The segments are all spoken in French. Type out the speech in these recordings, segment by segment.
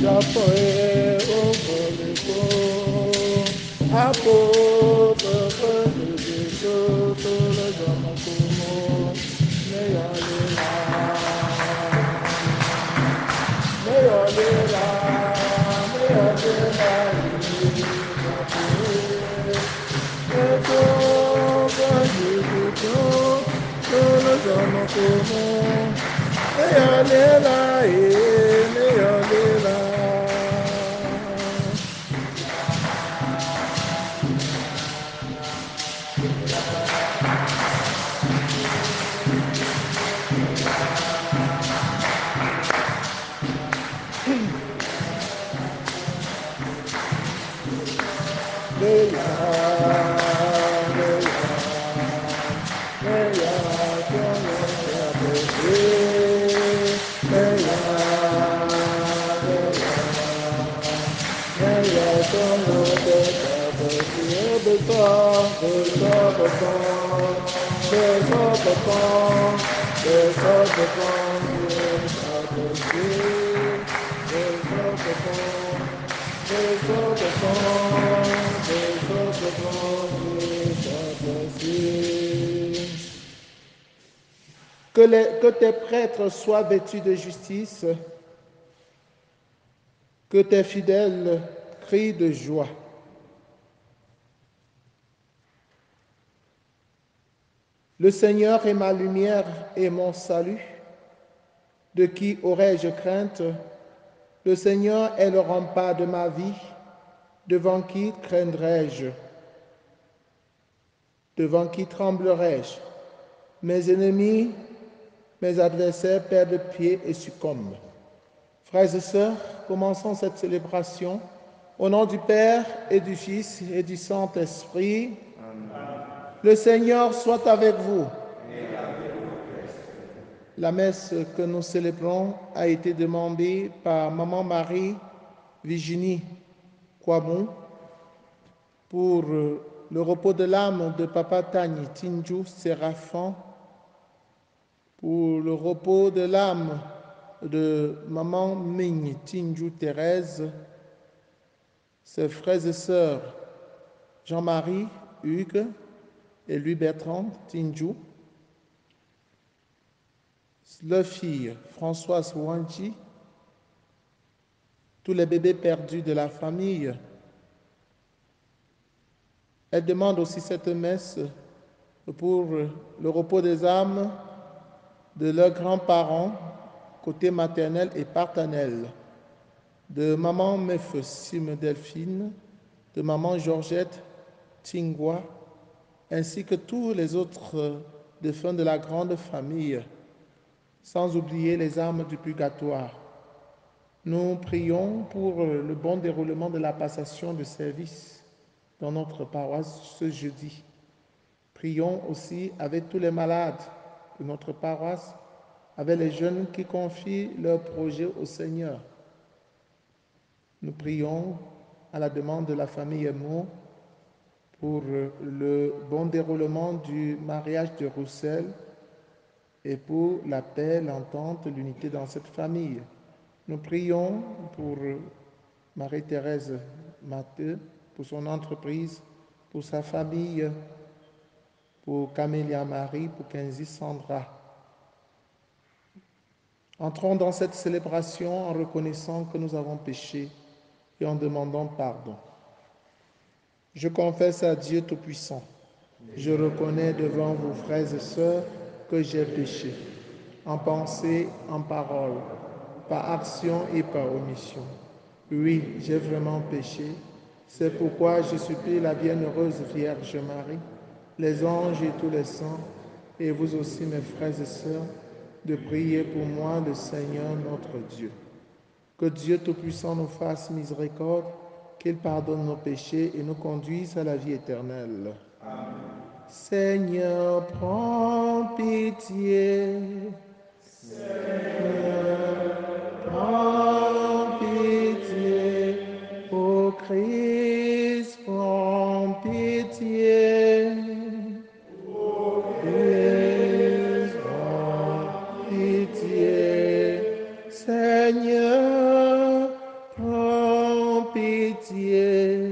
J'appuie au voliko, apo, pepe, tout le jomo kumo, meyolela, meyolela, meyolela, eto, tout le jomo kumo, meyolela, meyolela. Que tes prêtres soient vêtus de justice, que tes fidèles crient de joie. Le Seigneur est ma lumière et mon salut. De qui aurais-je crainte? Le Seigneur est le rempart de ma vie. Devant qui craindrais-je? Devant qui tremblerais-je? Mes ennemis, mes adversaires perdent pied et succombent. Frères et sœurs, commençons cette célébration au nom du Père et du Fils et du Saint-Esprit. Le Seigneur soit avec vous. La messe que nous célébrons a été demandée par Maman Marie Virginie Kwamou pour le repos de l'âme de Papa Tani Tinju Séraphin, pour le repos de l'âme de Maman Ming Tinju Thérèse, ses frères et sœurs Jean-Marie, Hugues et Louis-Bertrand Tinju, leur fille Françoise Wanji, tous les bébés perdus de la famille. Elle demande aussi cette messe pour le repos des âmes de leurs grands-parents, côté maternel et paternel, de maman Mephesime Delphine, de maman Georgette Tingwa, ainsi que tous les autres défunts de la grande famille, sans oublier les âmes du purgatoire. Nous prions pour le bon déroulement de la passation de service dans notre paroisse ce jeudi. Prions aussi avec tous les malades de notre paroisse, avec les jeunes qui confient leurs projets au Seigneur. Nous prions à la demande de la famille Emo pour le bon déroulement du mariage de Roussel et pour la paix, l'entente, l'unité dans cette famille. Nous prions pour Marie-Thérèse Matteux, pour son entreprise, pour sa famille, pour Camélia Marie, pour Kenzie Sandra. Entrons dans cette célébration en reconnaissant que nous avons péché et en demandant pardon. Je confesse à Dieu Tout-Puissant. Je reconnais devant vous, frères et sœurs, que j'ai péché, en pensée, en parole, par action et par omission. Oui, j'ai vraiment péché. C'est pourquoi je supplie la bienheureuse Vierge Marie, les anges et tous les saints, et vous aussi, mes frères et sœurs, de prier pour moi, le Seigneur notre Dieu. Que Dieu Tout-Puissant nous fasse miséricorde, qu'il pardonne nos péchés et nous conduise à la vie éternelle. Amen. Seigneur, prends pitié. Seigneur, prends pitié. Ô Christ, prends pitié. Ô Christ, prends pitié. Seigneur, Seigneur, prends pitié.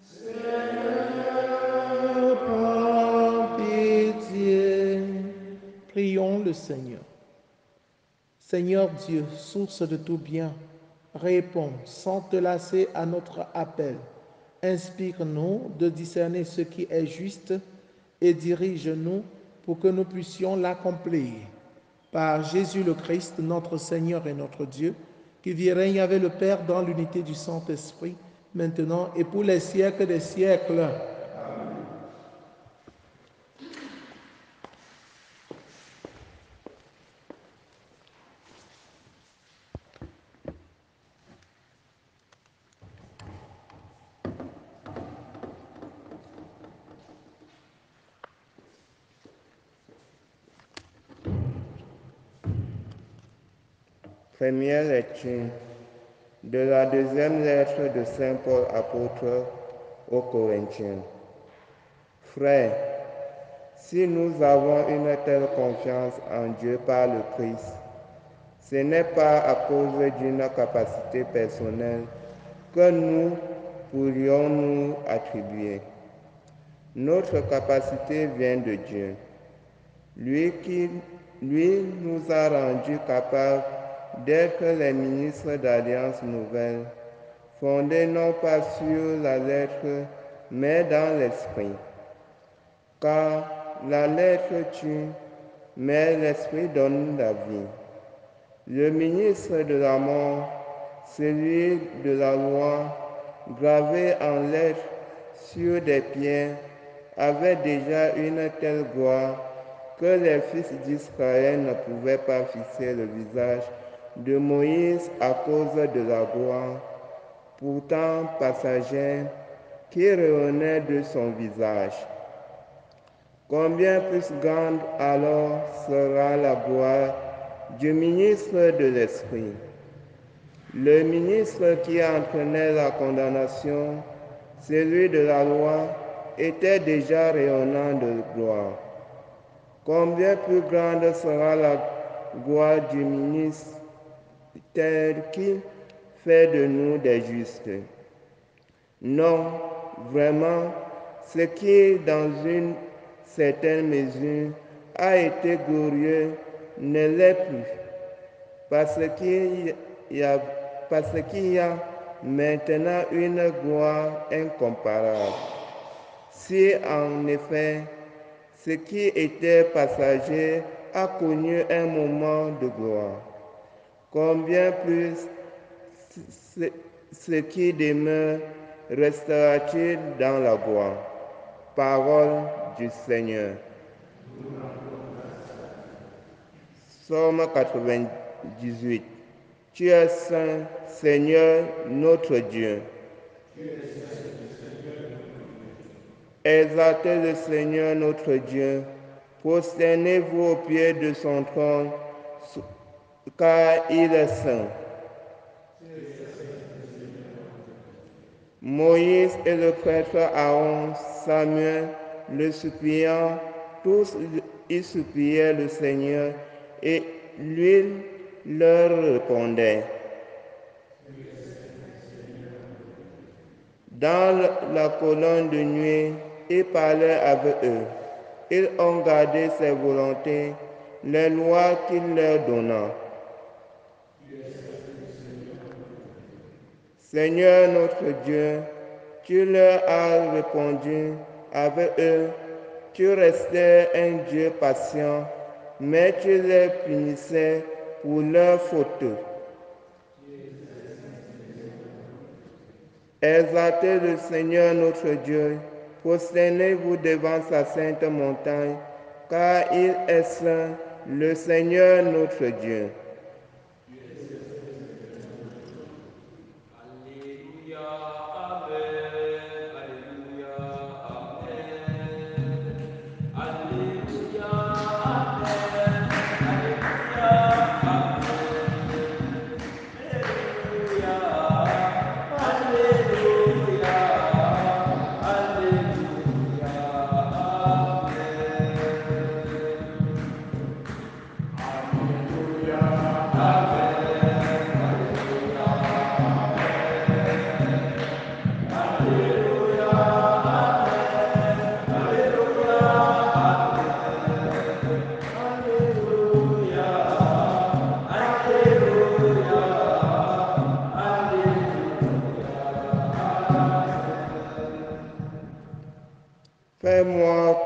Seigneur, prends pitié. Prions le Seigneur. Seigneur Dieu, source de tout bien, réponds sans te lasser à notre appel. Inspire-nous de discerner ce qui est juste et dirige-nous pour que nous puissions l'accomplir. Par Jésus le Christ, notre Seigneur et notre Dieu, qui vit et règne avec le Père dans l'unité du Saint-Esprit, maintenant et pour les siècles des siècles. Première lecture de la deuxième lettre de Saint Paul apôtre aux Corinthiens. Frères, si nous avons une telle confiance en Dieu par le Christ, ce n'est pas à cause d'une capacité personnelle que nous pourrions nous attribuer. Notre capacité vient de Dieu, lui nous a rendus capables d'être les ministres d'Alliance nouvelle, fondés non pas sur la lettre, mais dans l'esprit. Car la lettre tue, mais l'esprit donne la vie. Le ministre de la mort, celui de la loi, gravé en lettres sur des pierres, avait déjà une telle gloire que les fils d'Israël ne pouvaient pas fixer le visage de Moïse à cause de la gloire, pourtant passagère, qui rayonnait de son visage. Combien plus grande alors sera la gloire du ministre de l'Esprit. Le ministre qui entraînait la condamnation, celui de la loi, était déjà rayonnant de gloire. Combien plus grande sera la gloire du ministre qui fait de nous des justes. Non, vraiment, ce qui, dans une certaine mesure, a été glorieux ne l'est plus, parce qu'il y a maintenant une gloire incomparable. Si en effet, ce qui était passager a connu un moment de gloire, combien plus ce qui demeure restera-t-il dans la gloire? Parole du Seigneur. Psaume 98. Tu es saint, Seigneur notre Dieu. Exaltez le Seigneur notre Dieu, prosternez-vous au pied de son trône, car il est saint. Moïse et le prêtre Aaron, Samuel, le suppliant, tous ils suppliaient le Seigneur, et lui leur répondait. Dans la colonne de nuit, il parlait avec eux. Ils ont gardé ses volontés, les lois qu'il leur donna. Seigneur notre Dieu, tu leur as répondu avec eux, tu restais un Dieu patient, mais tu les punissais pour leurs fautes. Exaltez le Seigneur notre Dieu, prosternez-vous devant sa sainte montagne, car il est saint, le Seigneur notre Dieu.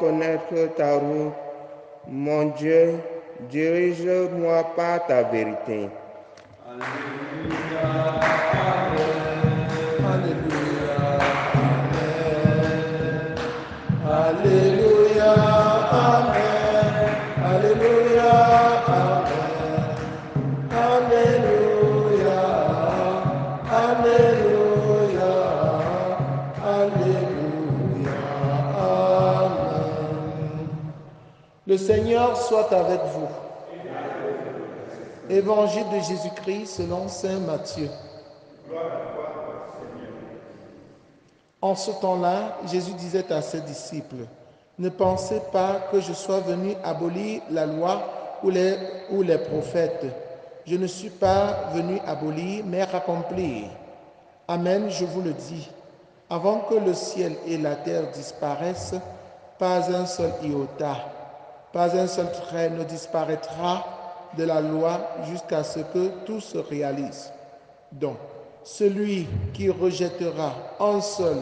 connaître ta route. Mon Dieu, dirige-moi par ta vérité. Alléluia, Amen. Alléluia, Amen. Alléluia, Amen. Alléluia, Alléluia, Alléluia, Amen. Le Seigneur soit avec vous. Évangile de Jésus-Christ selon saint Matthieu. En ce temps-là, Jésus disait à ses disciples, « Ne pensez pas que je sois venu abolir la loi ou les prophètes. Je ne suis pas venu abolir, mais accomplir. Amen, je vous le dis. Avant que le ciel et la terre disparaissent, pas un seul iota, pas un seul trait ne disparaîtra de la loi jusqu'à ce que tout se réalise. Donc, celui qui rejettera un seul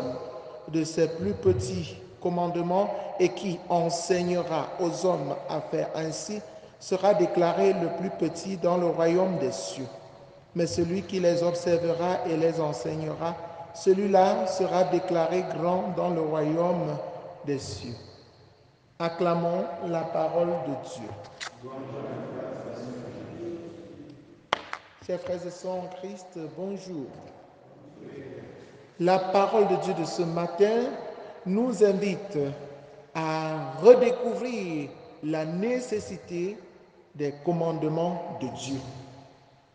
de ses plus petits commandements et qui enseignera aux hommes à faire ainsi sera déclaré le plus petit dans le royaume des cieux. Mais celui qui les observera et les enseignera, celui-là sera déclaré grand dans le royaume des cieux. » Acclamons la parole de Dieu. Chers frères et sœurs en Christ, bonjour. La parole de Dieu de ce matin nous invite à redécouvrir la nécessité des commandements de Dieu.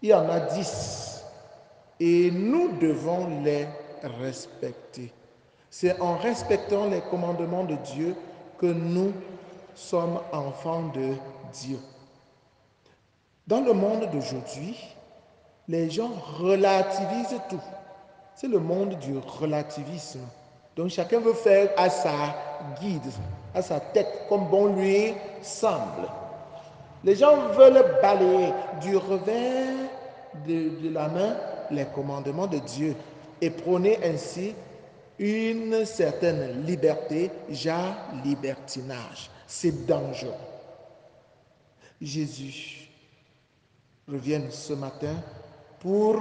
Il y en a 10 et nous devons les respecter. C'est en respectant les commandements de Dieu que nous sommes enfants de Dieu. Dans le monde d'aujourd'hui, les gens relativisent tout. C'est le monde du relativisme. Donc chacun veut faire à sa guide, à sa tête, comme bon lui semble. Les gens veulent balayer du revers de la main les commandements de Dieu et prôner ainsi une certaine liberté, genre libertinage. C'est dangereux. Jésus revient ce matin pour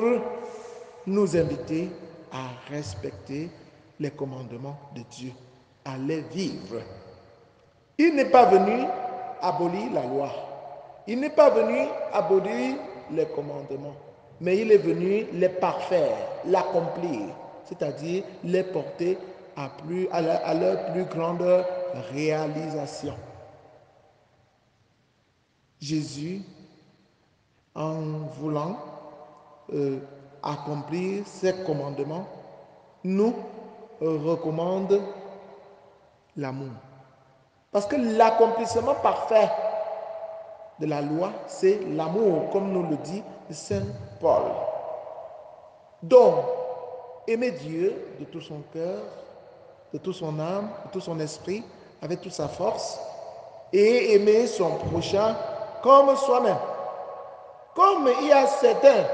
nous inviter à respecter les commandements de Dieu, à les vivre. Il n'est pas venu abolir la loi. Il n'est pas venu abolir les commandements, mais il est venu les parfaire, l'accomplir, c'est-à-dire les porter à leur plus grande réalisation. Jésus, en voulant accomplir ces commandements, nous recommande l'amour. Parce que l'accomplissement parfait de la loi, c'est l'amour, comme nous le dit Saint Paul. Donc, aimer Dieu de tout son cœur, de toute son âme, de tout son esprit, avec toute sa force, et aimer son prochain comme soi-même. Comme il y a certains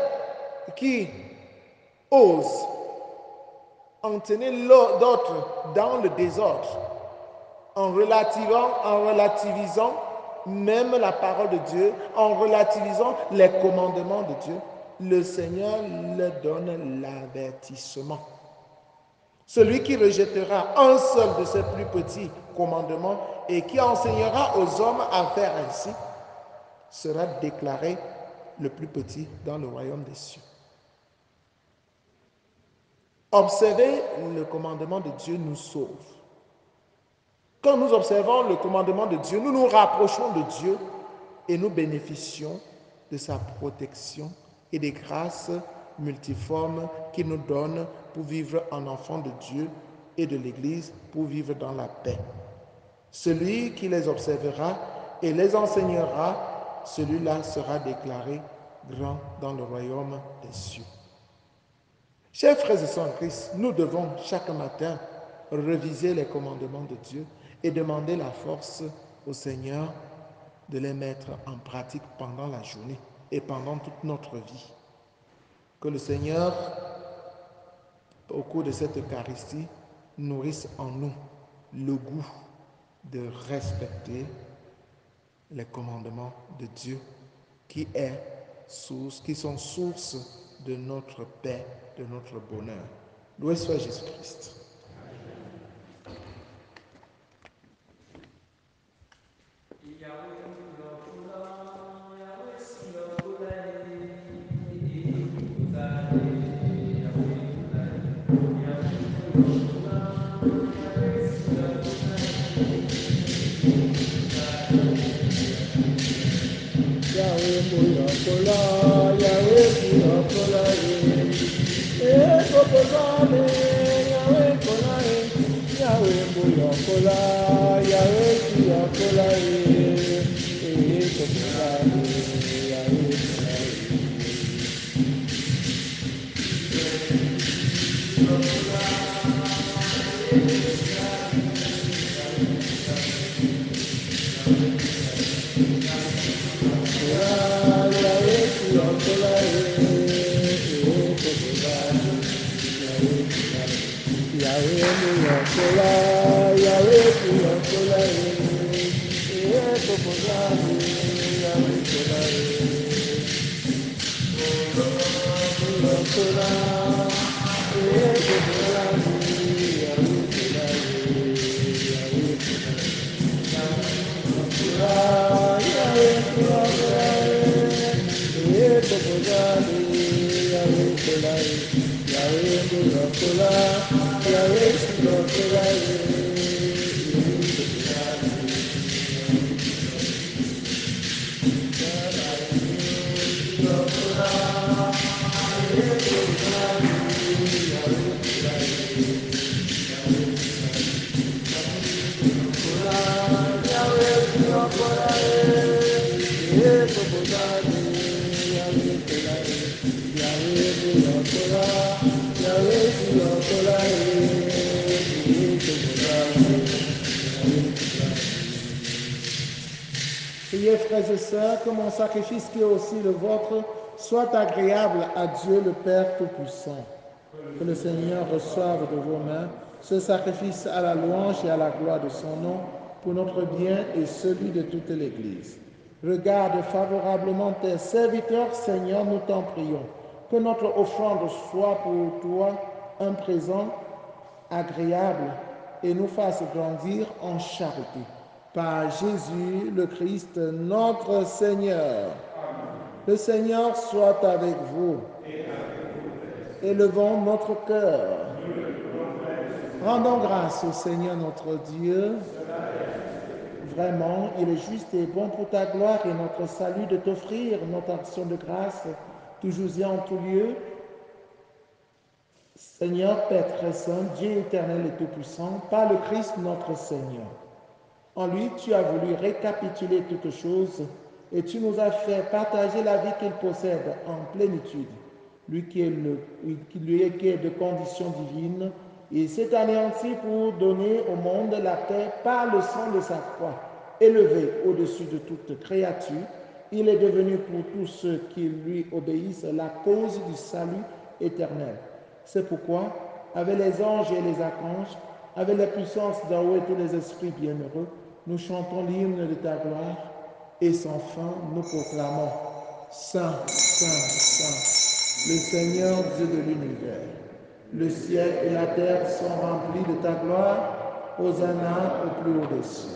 qui osent entraîner d'autres dans le désordre, en relativisant même la parole de Dieu, en relativisant les commandements de Dieu, le Seigneur leur donne l'avertissement. Celui qui rejettera un seul de ses plus petits commandements et qui enseignera aux hommes à faire ainsi, sera déclaré le plus petit dans le royaume des cieux. Observer le commandement de Dieu nous sauve. Quand nous observons le commandement de Dieu, nous nous rapprochons de Dieu et nous bénéficions de sa protection et des grâces multiformes qu'il nous donne pour vivre en enfant de Dieu et de l'Église, pour vivre dans la paix. Celui qui les observera et les enseignera, celui-là sera déclaré grand dans le royaume des cieux. Chers frères et sœurs en Christ, nous devons chaque matin reviser les commandements de Dieu et demander la force au Seigneur de les mettre en pratique pendant la journée et pendant toute notre vie. Que le Seigneur, au cours de cette Eucharistie, nourrisse en nous le goût de respecter les commandements de Dieu qui sont source de notre paix, de notre bonheur. Loué soit Jésus-Christ. Yahweh Moyakola, Yahweh Moyakola, Kopozale, Yahweh Kola, Yahweh Moyakola, Yahweh Moyakola, Kopozale, Yahweh Kola. Priez, frères et sœurs, que mon sacrifice qui est aussi le vôtre soit agréable à Dieu le Père Tout-Puissant. Que le Seigneur reçoive de vos mains ce sacrifice à la louange et à la gloire de son nom pour notre bien et celui de toute l'Église. Regarde favorablement tes serviteurs, Seigneur, nous t'en prions. Que notre offrande soit pour toi un présent agréable et nous fasse grandir en charité. Par Jésus le Christ, notre Seigneur. Le Seigneur soit avec vous. Élevons notre cœur. Rendons grâce au Seigneur notre Dieu. Vraiment, il est juste et bon pour ta gloire et notre salut de t'offrir notre action de grâce, toujours et en tout lieu. Seigneur, Père très saint, Dieu éternel et tout-puissant, par le Christ notre Seigneur. En lui, tu as voulu récapituler toutes choses et tu nous as fait partager la vie qu'il possède en plénitude. Lui qui est de condition divine, il s'est anéanti pour donner au monde la paix par le sang de sa croix. Élevé au-dessus de toute créature, il est devenu pour tous ceux qui lui obéissent la cause du salut éternel. C'est pourquoi, avec les anges et les archanges, avec les puissances d'en haut et tous les esprits bienheureux, nous chantons l'hymne de ta gloire et sans fin nous proclamons Saint, Saint, Saint, le Seigneur Dieu de l'univers. Le ciel et la terre sont remplis de ta gloire. Hosanna au plus haut des cieux.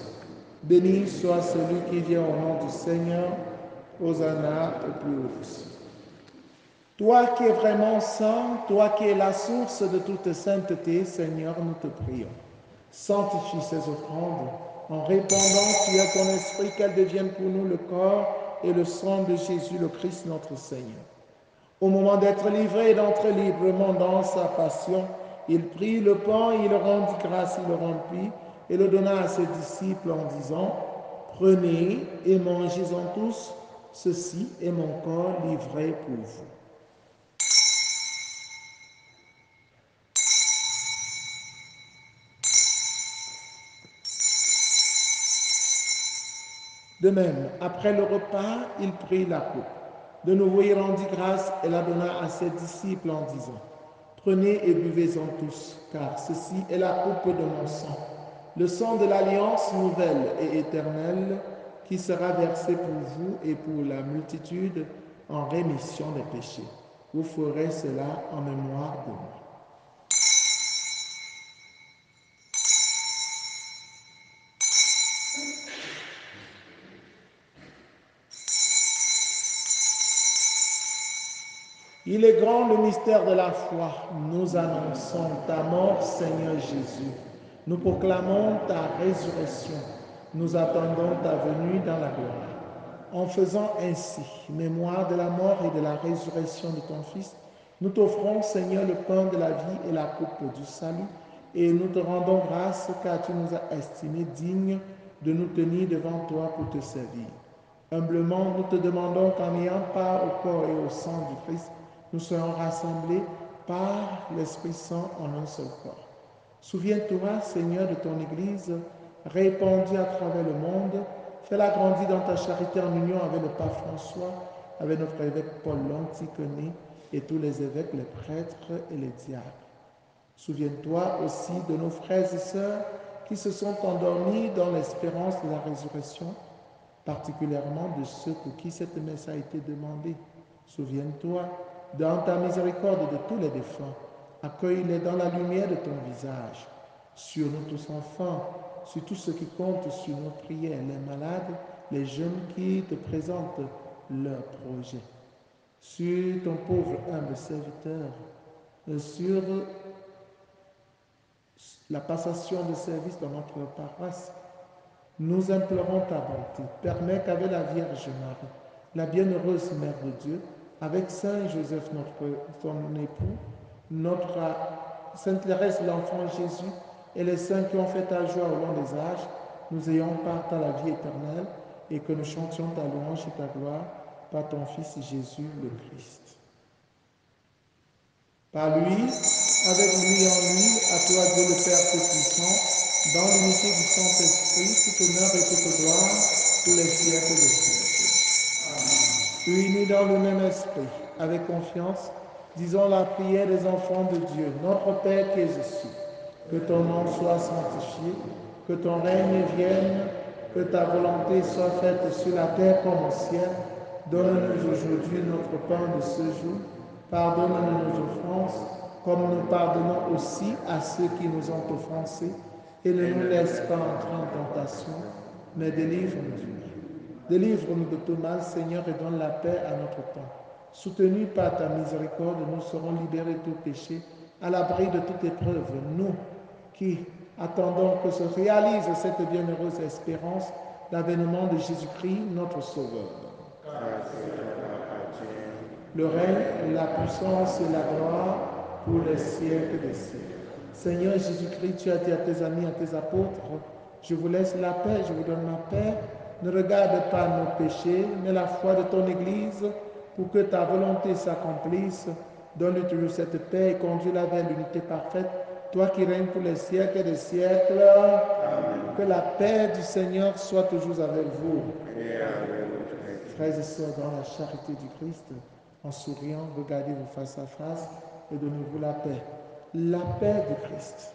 Béni soit celui qui vient au nom du Seigneur. Hosanna au plus haut des cieux. Toi qui es vraiment saint, toi qui es la source de toute sainteté, Seigneur, nous te prions. Sanctifie ces offrandes en répandant sur ton esprit qu'elles deviennent pour nous le corps et le sang de Jésus le Christ notre Seigneur. Au moment d'être livré et d'entrer librement dans sa passion, il prit le pain, il rendit grâce, il le rompit et le donna à ses disciples en disant « Prenez et mangez-en tous, ceci est mon corps livré pour vous. » De même, après le repas, il prit la coupe. De nouveau, il rendit grâce et la donna à ses disciples en disant « Prenez et buvez-en tous, car ceci est la coupe de mon sang, le sang de l'alliance nouvelle et éternelle qui sera versé pour vous et pour la multitude en rémission des péchés. Vous ferez cela en mémoire de moi. Il est grand le mystère de la foi. Nous annonçons ta mort, Seigneur Jésus. Nous proclamons ta résurrection. Nous attendons ta venue dans la gloire. En faisant ainsi mémoire de la mort et de la résurrection de ton Fils, nous t'offrons, Seigneur, le pain de la vie et la coupe du salut, et nous te rendons grâce car tu nous as estimés dignes de nous tenir devant toi pour te servir. Humblement, nous te demandons qu'en ayant part au corps et au sang du Christ, nous serons rassemblés par l'Esprit Saint en un seul corps. Souviens-toi, Seigneur, de ton Église répandue à travers le monde. Fais-la grandir dans ta charité en union avec le pape François, avec notre évêque Paul l'Anticoné et tous les évêques, les prêtres et les diacres. Souviens-toi aussi de nos frères et sœurs qui se sont endormis dans l'espérance de la résurrection, particulièrement de ceux pour qui cette messe a été demandée. Souviens-toi, dans ta miséricorde, de tous les défunts. Accueille-les dans la lumière de ton visage. Sur nous tous enfants, sur tous ceux qui comptent sur nos prières, les malades, les jeunes qui te présentent leurs projets. Sur ton pauvre humble serviteur, sur la passation de service dans notre paroisse, nous implorons ta bonté. Permets qu'avec la Vierge Marie, la bienheureuse Mère de Dieu, avec Saint Joseph, son époux, notre Sainte Thérèse, l'enfant Jésus, et les saints qui ont fait ta joie au long des âges, nous ayons part à la vie éternelle et que nous chantions ta louange et ta gloire par ton Fils Jésus le Christ. Par lui, avec lui en lui, à toi Dieu le Père Tout-Puissant, dans l'unité du Saint-Esprit, tout honneur et toute gloire pour les siècles des siècles. Unis dans le même esprit, avec confiance, disons la prière des enfants de Dieu. Notre Père qui es aux cieux, que ton nom soit sanctifié, que ton règne vienne, que ta volonté soit faite sur la terre comme au ciel. Donne-nous aujourd'hui notre pain de ce jour. Pardonne-nous nos offenses, comme nous pardonnons aussi à ceux qui nous ont offensés. Et ne nous laisse pas entrer en tentation, mais délivre-nous du mal. Délivre-nous de tout mal, Seigneur, et donne la paix à notre temps. Soutenus par ta miséricorde, nous serons libérés de tout péché, à l'abri de toute épreuve. Nous qui attendons que se réalise cette bienheureuse espérance, l'avènement de Jésus-Christ, notre Sauveur. Le règne, la puissance et la gloire pour les siècles des siècles. Seigneur Jésus-Christ, tu as dit à tes amis, à tes apôtres, je vous laisse la paix, je vous donne ma paix. Ne regarde pas nos péchés, mais la foi de ton Église, pour que ta volonté s'accomplisse. Donne-lui toujours cette paix et conduis-la vers l'unité parfaite, toi qui règnes pour les siècles des siècles. Amen. Que la paix du Seigneur soit toujours avec vous. Frères et sœurs, dans la charité du Christ, en souriant, regardez-vous face à face et donnez-vous la paix. La paix du Christ.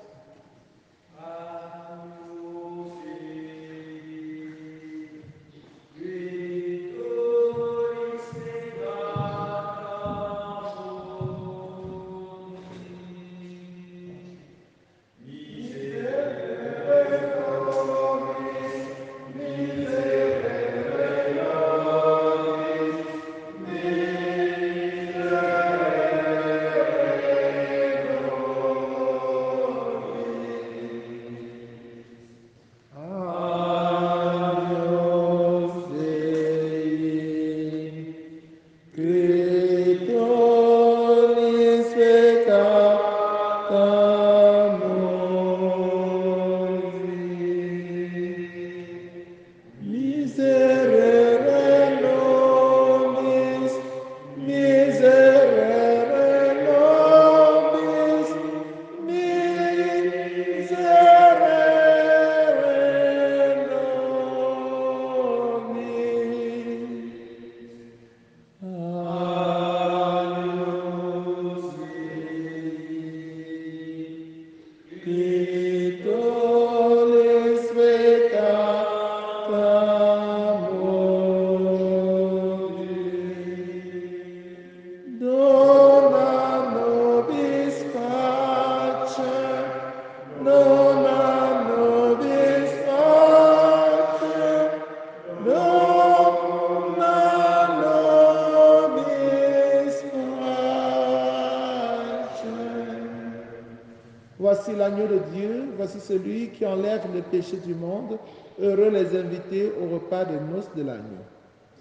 Voici l'agneau de Dieu, voici celui qui enlève le péché du monde. Heureux les invités au repas de noces de l'agneau.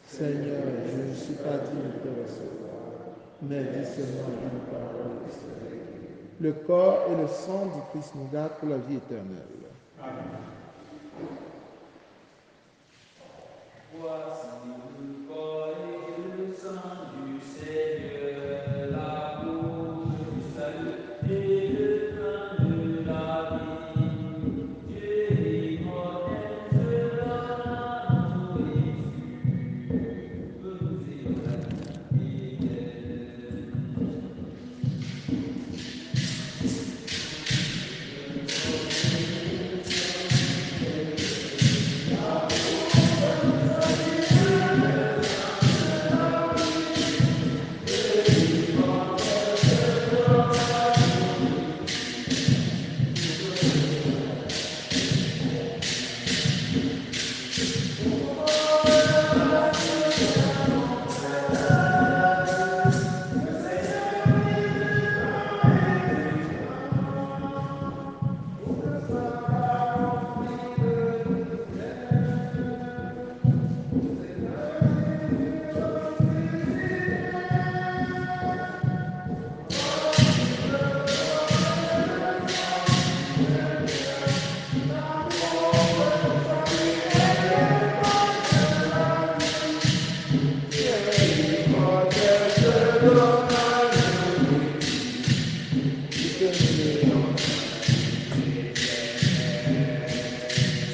Seigneur, je ne suis pas digne de te recevoir, mais dis seulement une parole et serai guéri. Le corps et le sang du Christ nous gardent pour la vie éternelle. Amen. Voici le corps et le sang du Seigneur, la coupe du salut et le pain de la vie. Dieu immortel se donne à nourriture, nous et la vie éternelle.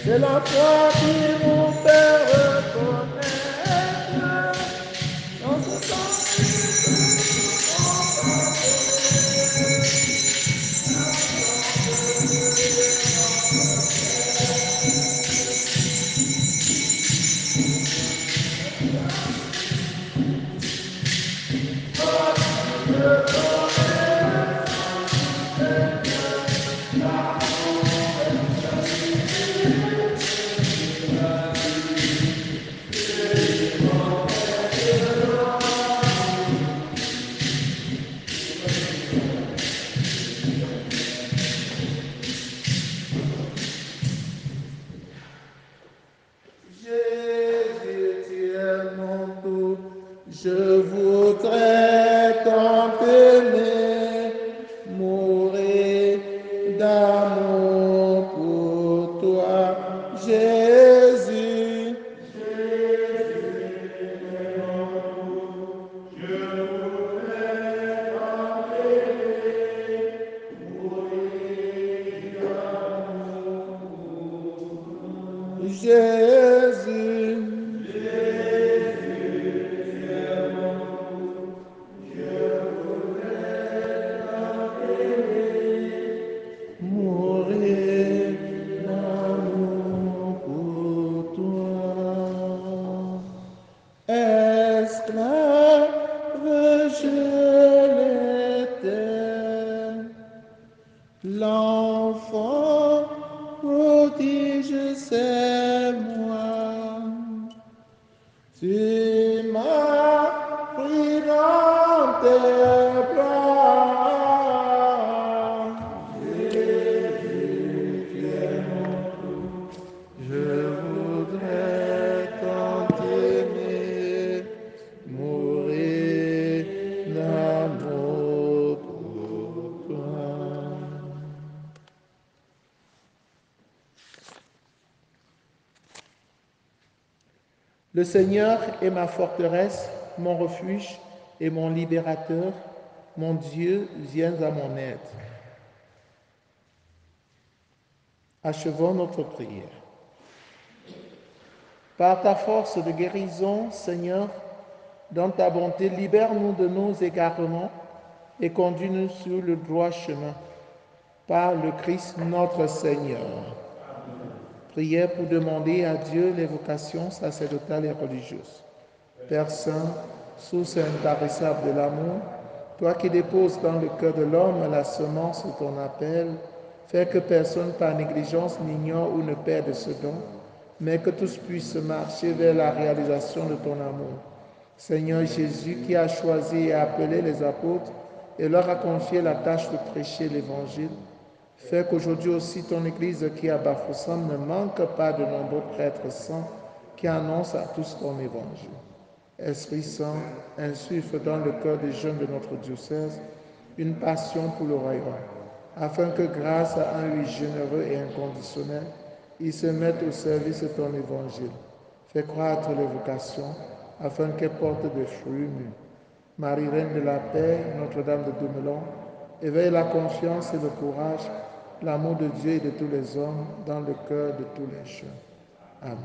C'est la foi qui nous fait reconnaître dans ce temps. Jésus, tu es mon tout, je voudrais tant t'aimer, mourir d'amour pour toi, Jésus. Jésus, mourir d'amour pour toi. Esclave, je l'étais, l'enfant prodige, c'est moi. Tu m'as pris dans tes bras. Jésus, tu es mon tout. Je voudrais tant t'aimer, mourir d'amour pour toi. Le Seigneur est ma forteresse, mon refuge et mon libérateur. Mon Dieu, viens à mon aide. Achevons notre prière. Par ta force de guérison, Seigneur, dans ta bonté, libère-nous de nos égarements et conduis-nous sur le droit chemin. Par le Christ notre Seigneur. Amen. Prière pour demander à Dieu les vocations sacerdotales et religieuses. Père Saint, source intarissable de l'amour, toi qui déposes dans le cœur de l'homme la semence de ton appel, fais que personne par négligence n'ignore ou ne perde ce don, mais que tous puissent marcher vers la réalisation de ton amour. Seigneur Jésus, qui a choisi et appelé les apôtres et leur a confié la tâche de prêcher l'Évangile, Fais qu'aujourd'hui aussi ton Église qui est à Bafoussam ne manque pas de nombreux prêtres saints qui annoncent à tous ton évangile. Esprit Saint, insuffle dans le cœur des jeunes de notre diocèse une passion pour le royaume, afin que grâce à un oui généreux et inconditionnel, ils se mettent au service de ton évangile. Fais croître les vocations, afin qu'elles portent des fruits mûrs. Marie, Reine de la paix, Notre-Dame de Dumelon, éveille la confiance et le courage, l'amour de Dieu et de tous les hommes dans le cœur de tous les jeunes. Amen.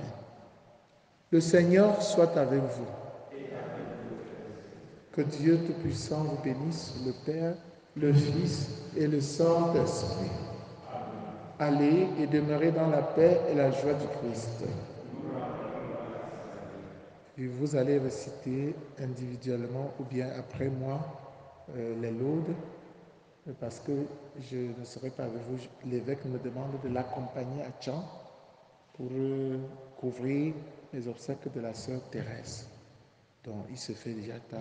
Le Seigneur soit avec vous. Que Dieu Tout-Puissant vous bénisse, le Père, le Fils et le Saint-Esprit. Allez et demeurez dans la paix et la joie du Christ. Et vous allez réciter individuellement ou bien après moi les laudes, parce que je ne serai pas avec vous. L'évêque me demande de l'accompagner à Tchan pour couvrir les obsèques de la sœur Thérèse. Donc il se fait déjà tard.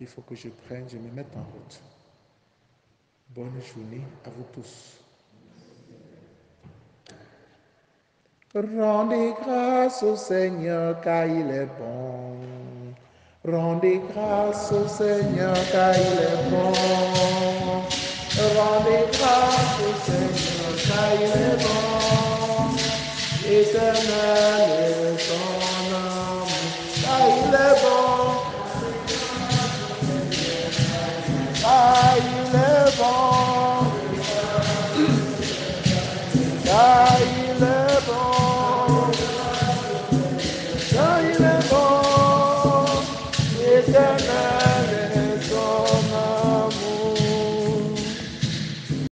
Il faut que je me mette en route. Bonne journée à vous tous. Rendez grâce au Seigneur car il est bon. Rendez grâce au Seigneur car il est bon. Rendez grâce au Seigneur car il est bon. Éternel